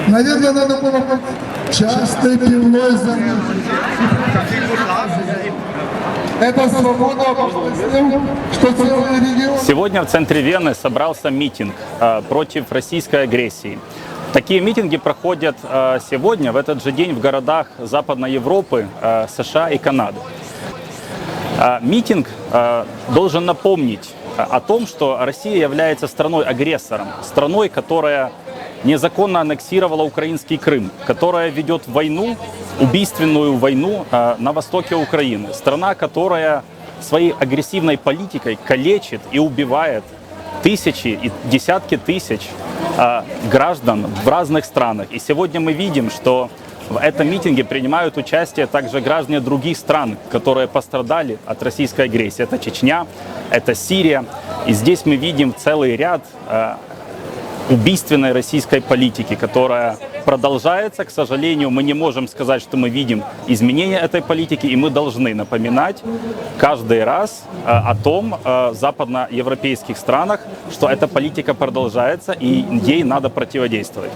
Наверное, надо было частой пивной замерзли. Это свобода, что целый регион. Сегодня в центре Вены собрался митинг против российской агрессии. Такие митинги проходят сегодня, в этот же день, в городах Западной Европы, США и Канады. Митинг должен напомнить о том, что Россия является страной-агрессором, страной, которая незаконно аннексировала украинский Крым, которая ведет войну, убийственную войну на востоке Украины. Страна, которая своей агрессивной политикой калечит и убивает тысячи и десятки тысяч граждан в разных странах. И сегодня мы видим, что в этом митинге принимают участие также граждане других стран, которые пострадали от российской агрессии. Это Чечня, это Сирия. И здесь мы видим целый ряд убийственной российской политики, которая продолжается. К сожалению, мы не можем сказать, что мы видим изменения этой политики, и мы должны напоминать каждый раз о том в западноевропейских странах, что эта политика продолжается, и ей надо противодействовать.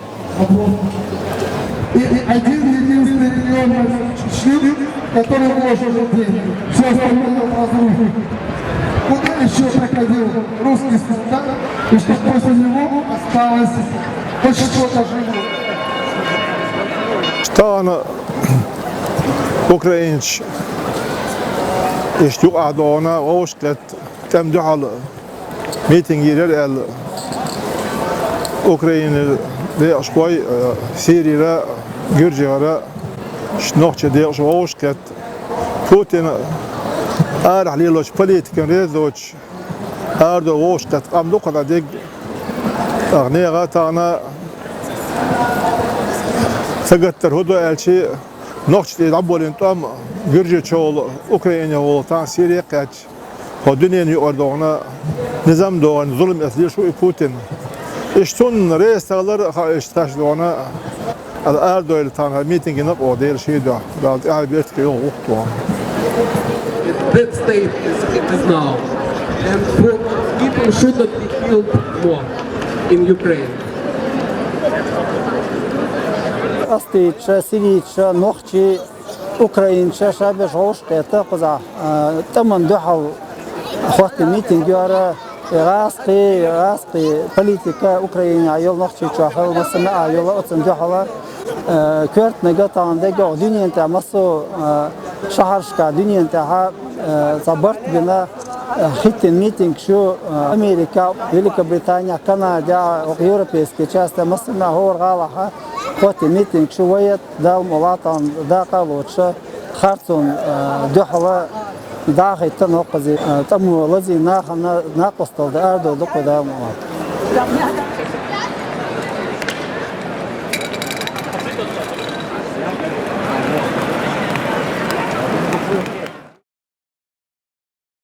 И один единственный регион Чечни, который может деньги. Все остальное разрушено. Куда еще приходил русский солдат, и что после него осталось хоть что-то живое? Штана Украинч يشتوق عدونا ووشكت تم دحل ميتنجي للأل أوكرين لا شوي سيري لا جورجيا لا شنوخش ديش ووشكت بوتين أرح ليلوش بوليتيكا ريزوش أردو ووشكت قام دقنا ديج أغنية تانا سقطر هدو ألشي نوخش يلعبوا لنتام جورجيا شغل أوكرانيا وطان سيريا قاتش ودنيا يقردونا نظام دون ظلم أثلي شو بوتين إشتون رئيس تغلر إشتاش دونا الأردو اللي تان ميتينج نقو دير شيء ده بعد أعرف يرتقي يوم وقتها. That state is now, and people should not be killed more in Ukraine. أستيتش سيريتش نوخشي أوكرانيتش شابش غوشك تقزع تمن دحل أخوات ميتينج يارا راسقي بوليتيكا أوكرانيا يول نوخشي تشاخل مسمع يول أتن دحلا كورت نقطع عندك دنيا أنت مصو شهرشكا دنيا أنت صبرت بنا خيط الميتينج شو أمريكا ويليكا بريطانيا كندا ويوروبيسكي часто مسمع هو غالها خاطر ميتينج شوية دال مواطن داقلوتش خارطون دحلا داخل تنقزي تمو الذي ناقص الأرض ودق دال مواطن